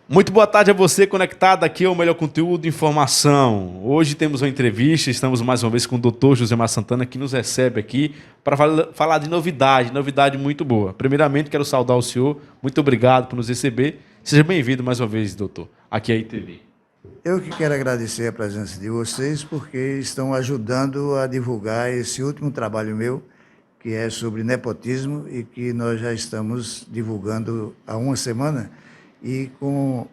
Muito boa tarde a você conectado aqui ao melhor conteúdo e informação. Hoje temos uma entrevista, estamos mais uma vez com o Dr. Josemar Santana, que nos recebe aqui para falar de novidade muito boa. Primeiramente, quero saudar o senhor, muito obrigado por nos receber. Seja bem-vindo mais uma vez, doutor, aqui à ITV. Eu que quero agradecer a presença de vocês, porque estão ajudando a divulgar esse último trabalho meu, que é sobre nepotismo e que nós já estamos divulgando há uma semana. E com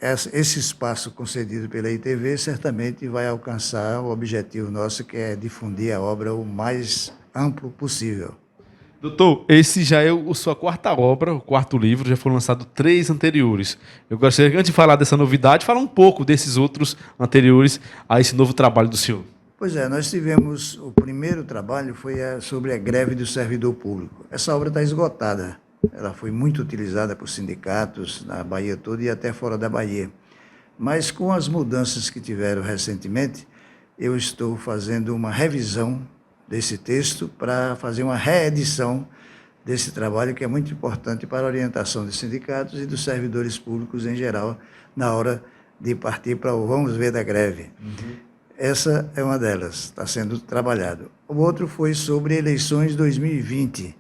esse espaço concedido pela ITV, certamente vai alcançar o objetivo nosso, que é difundir a obra o mais amplo possível. Doutor, esse já é a sua quarta obra, o quarto livro, já foram lançados 3 anteriores. Eu gostaria, antes de falar dessa novidade, falar um pouco desses outros anteriores a esse novo trabalho do senhor. Pois é, nós tivemos, o primeiro trabalho foi sobre a greve do servidor público. Essa obra está esgotada, ela foi muito utilizada por sindicatos na Bahia toda e até fora da Bahia. Mas com as mudanças que tiveram recentemente, eu estou fazendo uma revisão desse texto para fazer uma reedição desse trabalho, que é muito importante para a orientação dos sindicatos e dos servidores públicos em geral, na hora de partir para o vamos ver da greve. Essa é uma delas, está sendo trabalhado. O outro foi sobre eleições 2020,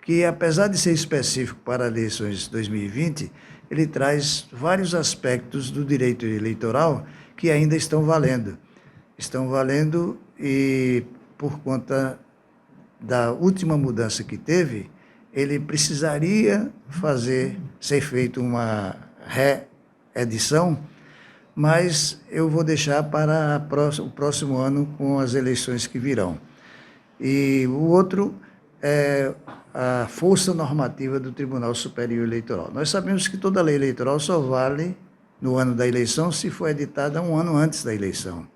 que apesar de ser específico para eleições 2020, ele traz vários aspectos do direito eleitoral que ainda estão valendo. Estão valendo e, por conta da última mudança que teve, ele precisaria ser feito uma reedição, mas eu vou deixar para o próximo ano com as eleições que virão. E o outro é a força normativa do Tribunal Superior Eleitoral. Nós sabemos que toda lei eleitoral só vale no ano da eleição se for editada um ano antes da eleição.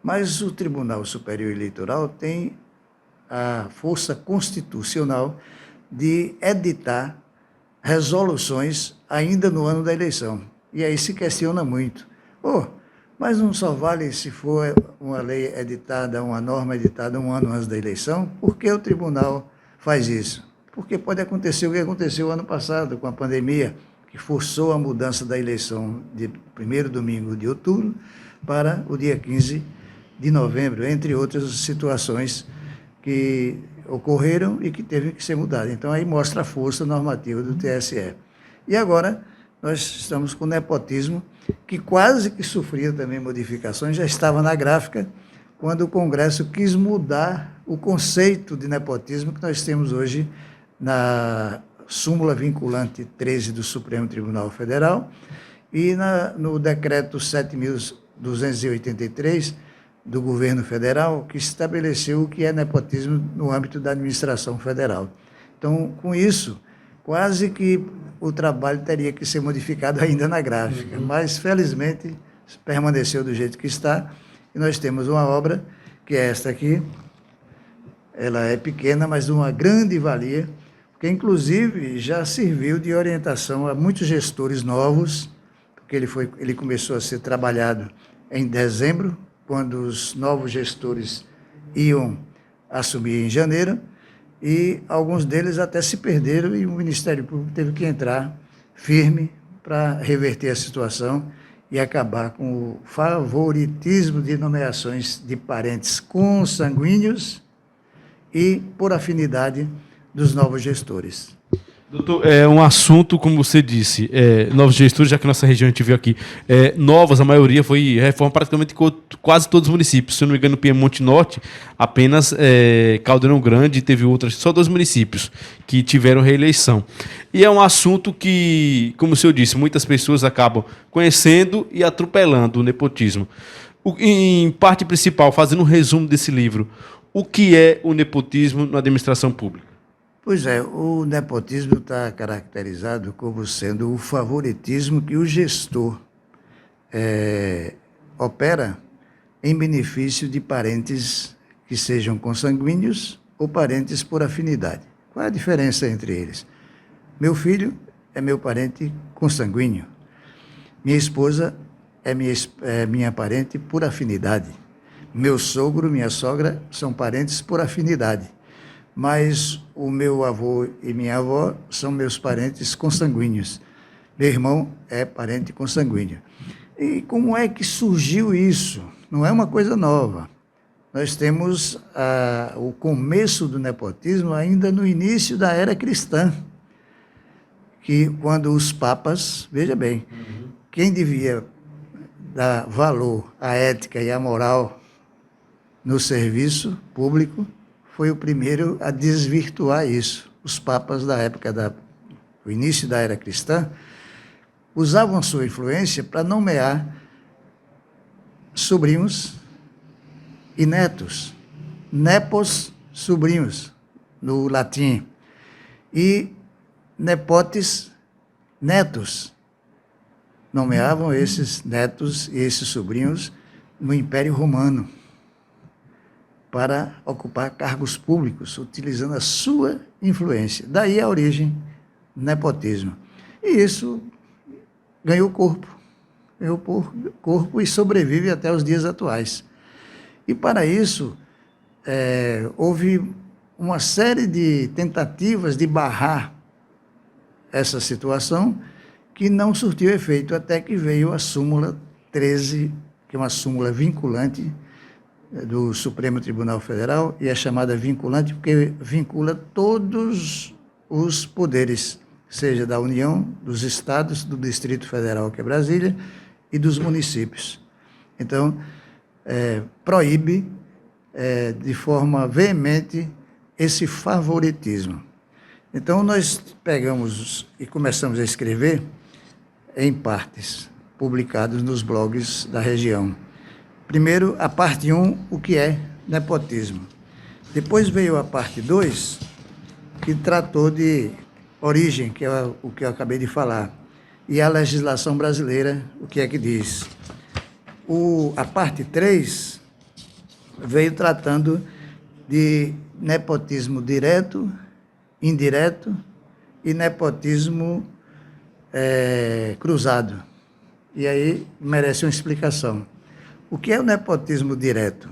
Mas o Tribunal Superior Eleitoral tem a força constitucional de editar resoluções ainda no ano da eleição. E aí se questiona muito. Mas não só vale se for uma lei editada, uma norma editada um ano antes da eleição? Por que o tribunal faz isso? Porque pode acontecer o que aconteceu ano passado com a pandemia, que forçou a mudança da eleição de primeiro domingo de outubro para o dia 15 de novembro, entre outras situações que ocorreram e que teve que ser mudadas. Então, aí mostra a força normativa do TSE. E agora, nós estamos com o nepotismo, que quase que sofria também modificações, já estava na gráfica, quando o Congresso quis mudar o conceito de nepotismo que nós temos hoje na súmula vinculante 13 do Supremo Tribunal Federal e no decreto 7.283 do governo federal, que estabeleceu o que é nepotismo no âmbito da administração federal. Então, com isso, quase que o trabalho teria que ser modificado ainda na gráfica, mas, felizmente, permaneceu do jeito que está, e nós temos uma obra, que é esta aqui. Ela é pequena, mas de uma grande valia, porque, inclusive, já serviu de orientação a muitos gestores novos, porque ele começou a ser trabalhado em dezembro, quando os novos gestores iam assumir em janeiro, e alguns deles até se perderam e o Ministério Público teve que entrar firme para reverter a situação e acabar com o favoritismo de nomeações de parentes consanguíneos e por afinidade dos novos gestores. Doutor, é um assunto, como você disse, novos gestores, já que nossa região a gente viu aqui, novas, a maioria foi reforma praticamente quase todos os municípios. Se eu não me engano, no Piemonte Norte, apenas Caldeirão Grande, teve outras, só 2 municípios que tiveram reeleição. E é um assunto que, como o senhor disse, muitas pessoas acabam conhecendo e atropelando o nepotismo. Em parte principal, fazendo um resumo desse livro, o que é o nepotismo na administração pública? Pois é, o nepotismo está caracterizado como sendo o favoritismo que o gestor opera em benefício de parentes que sejam consanguíneos ou parentes por afinidade. Qual é a diferença entre eles? Meu filho é meu parente consanguíneo. Minha esposa é minha parente por afinidade. Meu sogro, minha sogra são parentes por afinidade. Mas o meu avô e minha avó são meus parentes consanguíneos. Meu irmão é parente consanguíneo. E como é que surgiu isso? Não é uma coisa nova. Nós temos o começo do nepotismo ainda no início da era cristã, que quando os papas, veja bem, quem devia dar valor à ética e à moral no serviço público foi o primeiro a desvirtuar isso. Os papas da época do início da era cristã usavam sua influência para nomear sobrinhos e netos, nepos, sobrinhos, no latim, e nepotes, netos. Nomeavam esses netos e esses sobrinhos no Império Romano para ocupar cargos públicos, utilizando a sua influência. Daí a origem do nepotismo. E isso ganhou corpo e sobrevive até os dias atuais. E para isso, houve uma série de tentativas de barrar essa situação que não surtiu efeito, até que veio a súmula 13, que é uma súmula vinculante do Supremo Tribunal Federal, e é chamada vinculante porque vincula todos os poderes, seja da União, dos estados, do Distrito Federal, que é Brasília, e dos municípios. Então, proíbe de forma veemente esse favoritismo. Então, nós pegamos e começamos a escrever em partes, publicados nos blogs da região. Primeiro, a parte 1, o que é nepotismo. Depois veio a parte 2, que tratou de origem, que é o que eu acabei de falar, e a legislação brasileira, o que é que diz. A parte 3 veio tratando de nepotismo direto, indireto e nepotismo cruzado. E aí merece uma explicação. O que é o nepotismo direto?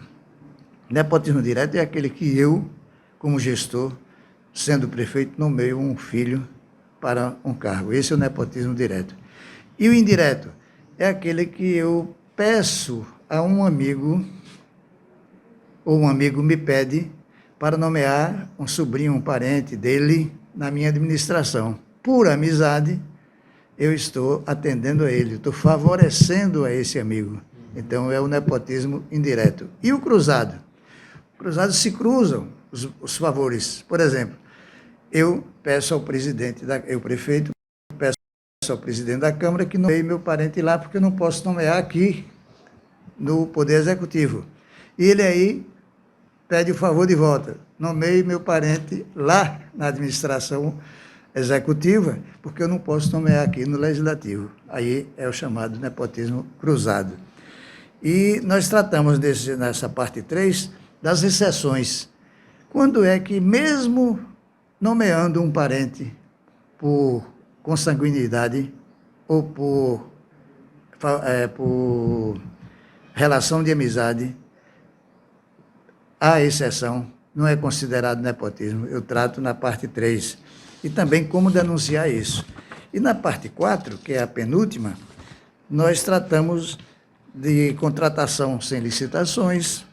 Nepotismo direto é aquele que eu, como gestor, sendo prefeito, nomeio um filho para um cargo. Esse é o nepotismo direto. E o indireto é aquele que eu peço a um amigo, ou um amigo me pede, para nomear um sobrinho, um parente dele na minha administração. Por amizade, eu estou atendendo a ele, estou favorecendo a esse amigo. Então, é o nepotismo indireto. E o cruzado? O cruzado se cruzam os favores. Por exemplo, eu peço ao presidente, eu prefeito, peço ao presidente da Câmara que nomeie meu parente lá, porque eu não posso nomear aqui no Poder Executivo. E ele aí pede o favor de volta. Nomeie meu parente lá na administração executiva, porque eu não posso nomear aqui no Legislativo. Aí é o chamado nepotismo cruzado. E nós tratamos nessa parte 3 das exceções. Quando é que, mesmo nomeando um parente por consanguinidade ou por relação de amizade, há exceção, não é considerado nepotismo. Eu trato na parte 3. E também como denunciar isso. E na parte 4, que é a penúltima, nós tratamos de contratação sem licitações,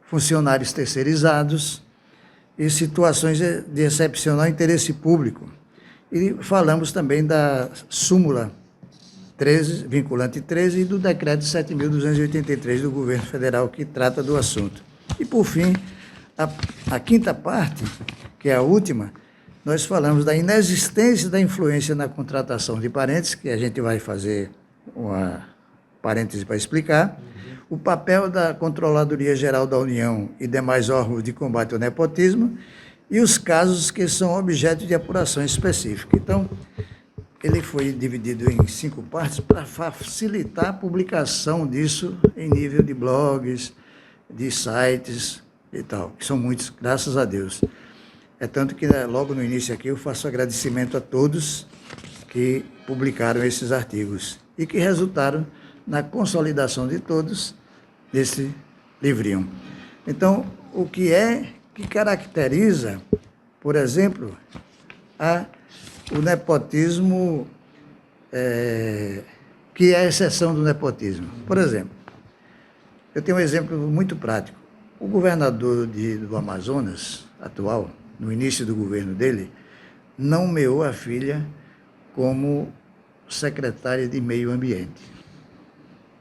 funcionários terceirizados e situações de excepcional interesse público. E falamos também da súmula 13, vinculante 13, e do decreto 7.283 do governo federal, que trata do assunto. E, por fim, a quinta parte, que é a última, nós falamos da inexistência da influência na contratação de parentes, que a gente vai fazer uma parêntese para explicar, o papel da Controladoria Geral da União e demais órgãos de combate ao nepotismo e os casos que são objeto de apuração específica. Então, ele foi dividido em 5 partes para facilitar a publicação disso em nível de blogs, de sites e tal, que são muitos, graças a Deus. É tanto que logo no início aqui eu faço agradecimento a todos que publicaram esses artigos e que resultaram na consolidação de todos desse livrinho. Então, o que caracteriza, por exemplo, o nepotismo que é a exceção do nepotismo. Por exemplo, eu tenho um exemplo muito prático. O governador do Amazonas, atual, no início do governo dele, nomeou a filha como secretária de Meio Ambiente.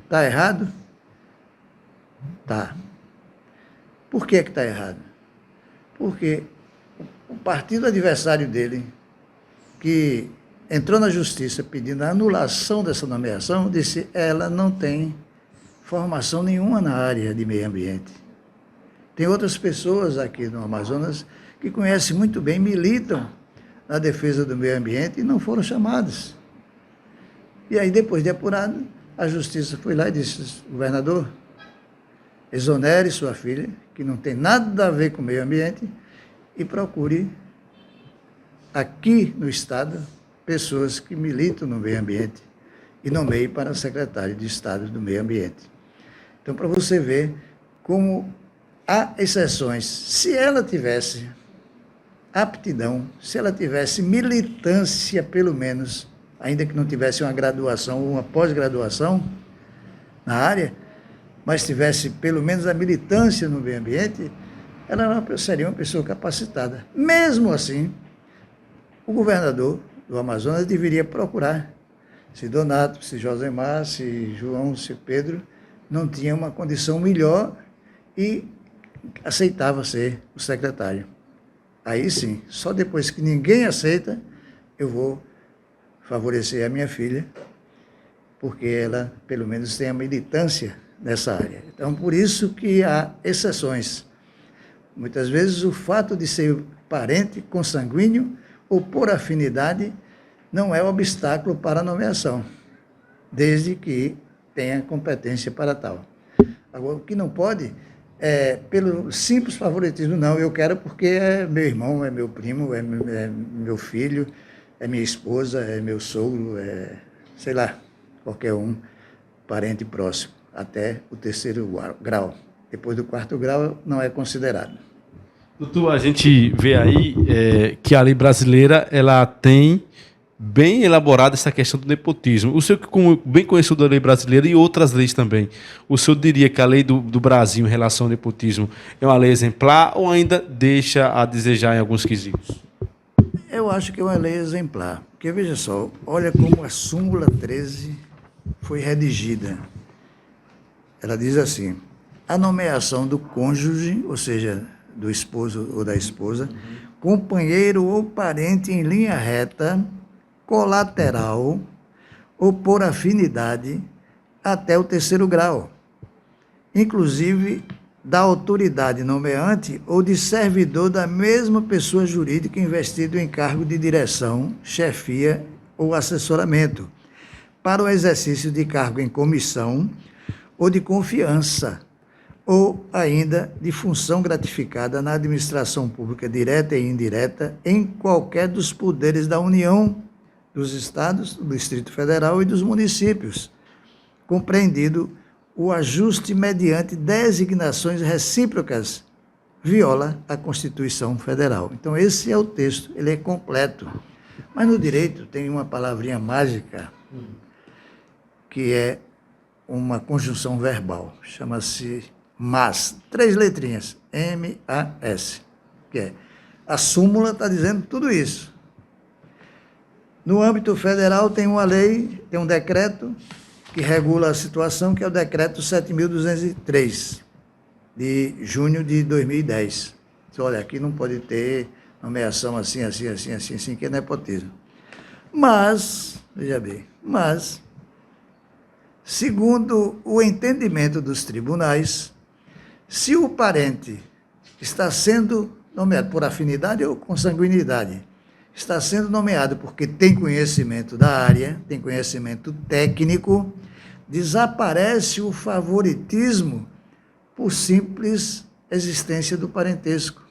Está errado? Tá. Por que está errado? Porque o partido adversário dele, que entrou na justiça pedindo a anulação dessa nomeação, disse que ela não tem formação nenhuma na área de meio ambiente. Tem outras pessoas aqui no Amazonas que conhecem muito bem, militam na defesa do meio ambiente e não foram chamadas. E aí, depois de apurado, a justiça foi lá e disse: governador, exonere sua filha, que não tem nada a ver com o meio ambiente, e procure aqui no Estado pessoas que militam no meio ambiente e nomeie para secretário de Estado do Meio Ambiente. Então, para você ver como há exceções. Se ela tivesse aptidão, se ela tivesse militância, pelo menos, ainda que não tivesse uma graduação ou uma pós-graduação na área, mas tivesse pelo menos a militância no meio ambiente, ela seria uma pessoa capacitada. Mesmo assim, o governador do Amazonas deveria procurar se Donato, se Josemar, se João, se Pedro não tinha uma condição melhor e aceitava ser o secretário. Aí sim, só depois que ninguém aceita, eu vou favorecer a minha filha, porque ela, pelo menos, tem a militância nessa área. Então, por isso que há exceções. Muitas vezes, o fato de ser parente consanguíneo ou por afinidade não é obstáculo para a nomeação, desde que tenha competência para tal. Agora, o que não pode é pelo simples favoritismo, não, eu quero porque é meu irmão, é meu primo, é meu filho, é minha esposa, é meu sogro, sei lá, qualquer um parente próximo, até o 3º grau. Depois do 4º grau não é considerado. Doutor, a gente vê aí que a lei brasileira ela tem bem elaborada essa questão do nepotismo. O senhor, como bem conhecido da lei brasileira e outras leis também, o senhor diria que a lei do Brasil em relação ao nepotismo é uma lei exemplar ou ainda deixa a desejar em alguns quesitos? Eu acho que é uma lei exemplar, porque veja só, olha como a súmula 13 foi redigida. Ela diz assim: a nomeação do cônjuge, ou seja, do esposo ou da esposa, companheiro ou parente em linha reta, colateral ou por afinidade até o 3º grau, inclusive da autoridade nomeante ou de servidor da mesma pessoa jurídica investido em cargo de direção, chefia ou assessoramento, para o exercício de cargo em comissão ou de confiança, ou ainda de função gratificada na administração pública direta e indireta em qualquer dos poderes da União, dos Estados, do Distrito Federal e dos municípios, compreendido o ajuste mediante designações recíprocas, viola a Constituição Federal. Então, esse é o texto, ele é completo. Mas no direito tem uma palavrinha mágica, que é uma conjunção verbal, chama-se mas, 3 letrinhas, M-A-S, que é, a súmula está dizendo tudo isso. No âmbito federal tem uma lei, tem um decreto que regula a situação, que é o decreto 7.203, de junho de 2010. Então, olha, aqui não pode ter nomeação assim, que é nepotismo. Mas, veja bem, segundo o entendimento dos tribunais, se o parente está sendo nomeado por afinidade ou consanguinidade, está sendo nomeado porque tem conhecimento da área, tem conhecimento técnico, desaparece o favoritismo por simples existência do parentesco.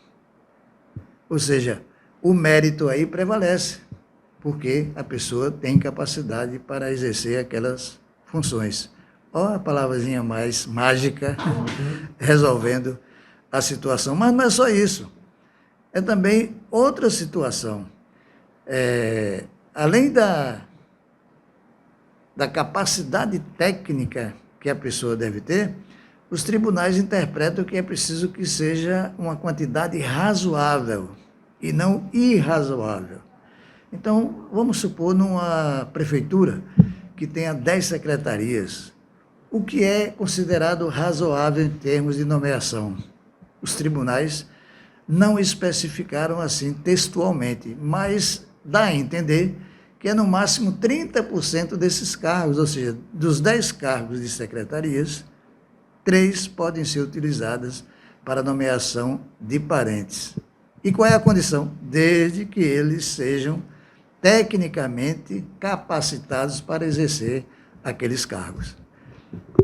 Ou seja, o mérito aí prevalece, porque a pessoa tem capacidade para exercer aquelas funções. Olha a palavrinha mais mágica, resolvendo a situação. Mas não é só isso. É também outra situação. Além da capacidade técnica que a pessoa deve ter, os tribunais interpretam que é preciso que seja uma quantidade razoável e não irrazoável. Então, vamos supor numa prefeitura que tenha 10 secretarias, o que é considerado razoável em termos de nomeação? Os tribunais não especificaram assim textualmente, mas dá a entender que é no máximo 30% desses cargos, ou seja, dos 10 cargos de secretarias, 3 podem ser utilizadas para nomeação de parentes. E qual é a condição? Desde que eles sejam tecnicamente capacitados para exercer aqueles cargos.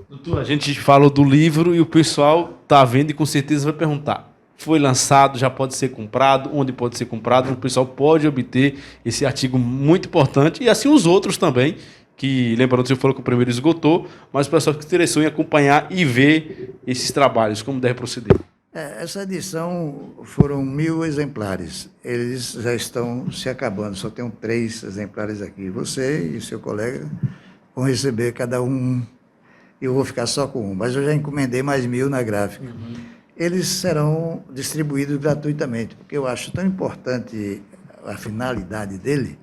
Doutor, a gente falou do livro e o pessoal está vendo e com certeza vai perguntar. Foi lançado, já pode ser comprado, onde pode ser comprado, o pessoal pode obter esse artigo muito importante e assim os outros também, que lembrando que você falou que o primeiro esgotou, mas o pessoal que se interessou em acompanhar e ver esses trabalhos, como deve proceder. Essa edição foram 1.000 exemplares. Eles já estão se acabando, só tenho 3 exemplares aqui. Você e seu colega vão receber cada um, eu vou ficar só com um, mas eu já encomendei mais 1.000 na gráfica. Eles serão distribuídos gratuitamente, porque eu acho tão importante a finalidade dele,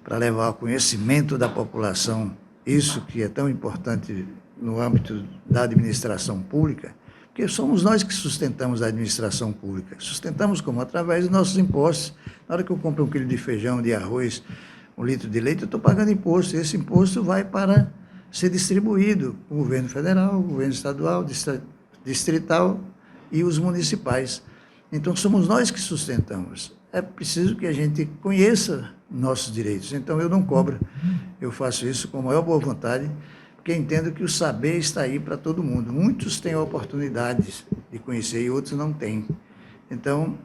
para levar ao conhecimento da população, isso que é tão importante no âmbito da administração pública, porque somos nós que sustentamos a administração pública. Sustentamos como? Através dos nossos impostos. Na hora que eu compro 1 quilo de feijão, de arroz, 1 litro de leite, eu estou pagando imposto. Esse imposto vai para ser distribuído para o governo federal, o governo estadual, distrital e os municipais. Então, somos nós que sustentamos. É preciso que a gente conheça nossos direitos. Então, eu não cobro. Eu faço isso com a maior boa vontade, porque entendo que o saber está aí para todo mundo. Muitos têm oportunidades de conhecer e outros não têm. Então,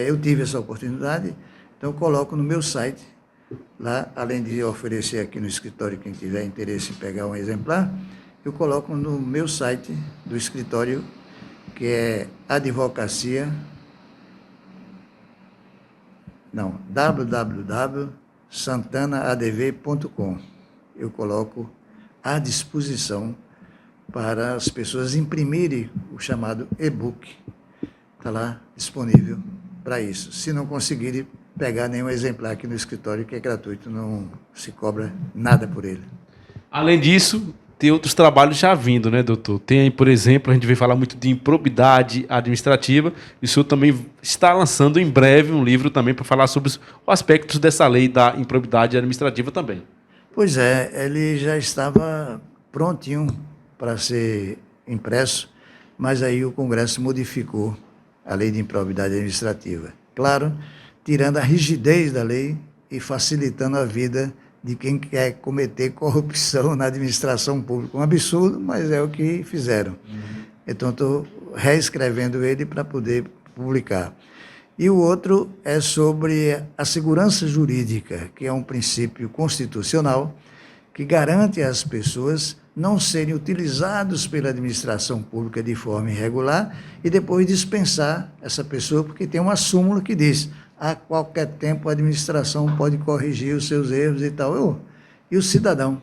eu tive essa oportunidade, então eu coloco no meu site, lá, além de oferecer aqui no escritório, quem tiver interesse em pegar um exemplar, eu coloco no meu site do escritório, que é www.santanaadv.com. Eu coloco à disposição para as pessoas imprimirem o chamado e-book. Está lá disponível para isso. Se não conseguirem pegar nenhum exemplar aqui no escritório, que é gratuito, não se cobra nada por ele. Além disso, tem outros trabalhos já vindo, né, doutor? Tem, por exemplo, a gente vai falar muito de improbidade administrativa, e o senhor também está lançando em breve um livro também para falar sobre os aspectos dessa lei da improbidade administrativa também. Pois é, ele já estava prontinho para ser impresso, mas aí o Congresso modificou a lei de improbidade administrativa. Claro, tirando a rigidez da lei e facilitando a vida de quem quer cometer corrupção na administração pública. Um absurdo, mas é o que fizeram. Então, estou reescrevendo ele para poder publicar. E o outro é sobre a segurança jurídica, que é um princípio constitucional que garante às pessoas não serem utilizados pela administração pública de forma irregular e depois dispensar essa pessoa, porque tem uma súmula que diz: a qualquer tempo a administração pode corrigir os seus erros e tal. E o cidadão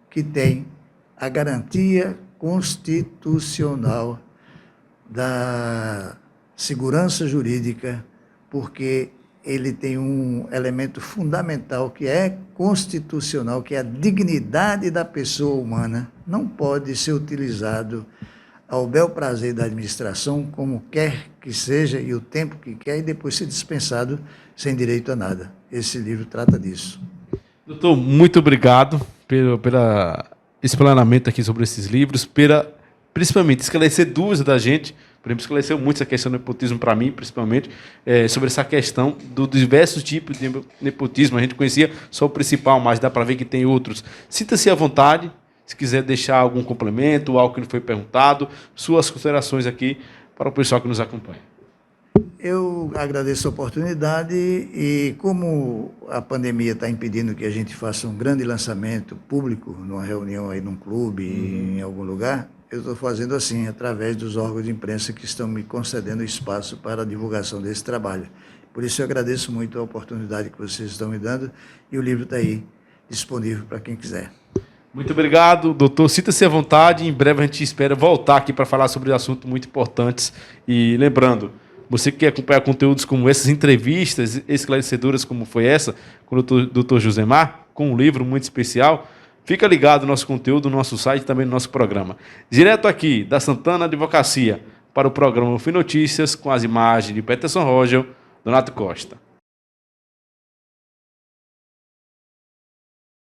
que tem a garantia constitucional da segurança jurídica, porque ele tem um elemento fundamental que é constitucional, que é a dignidade da pessoa humana, não pode ser utilizado ao bel prazer da administração, como quer que seja, e o tempo que quer, e depois ser dispensado sem direito a nada. Esse livro trata disso. Doutor, muito obrigado pelo explanamento aqui sobre esses livros, principalmente esclarecer dúvidas da gente. Por exemplo, esclareceu muito essa questão do nepotismo para mim, principalmente, sobre essa questão dos diversos tipos de nepotismo. A gente conhecia só o principal, mas dá para ver que tem outros. Sinta-se à vontade, se quiser deixar algum complemento, algo que não foi perguntado, suas considerações aqui para o pessoal que nos acompanha. Eu agradeço a oportunidade e como a pandemia está impedindo que a gente faça um grande lançamento público, numa reunião aí num clube, em algum lugar, eu estou fazendo assim, através dos órgãos de imprensa que estão me concedendo espaço para a divulgação desse trabalho. Por isso eu agradeço muito a oportunidade que vocês estão me dando e o livro está aí, disponível para quem quiser. Muito obrigado, doutor. Sinta-se à vontade. Em breve a gente espera voltar aqui para falar sobre assuntos muito importantes. E lembrando, você que quer acompanhar conteúdos como essas, entrevistas esclarecedoras como foi essa, com o doutor Josemar, com um livro muito especial, fica ligado no nosso conteúdo, no nosso site e também no nosso programa. Direto aqui da Santana Advocacia, para o programa Fim Notícias, com as imagens de Peterson Rogel, Donato Costa.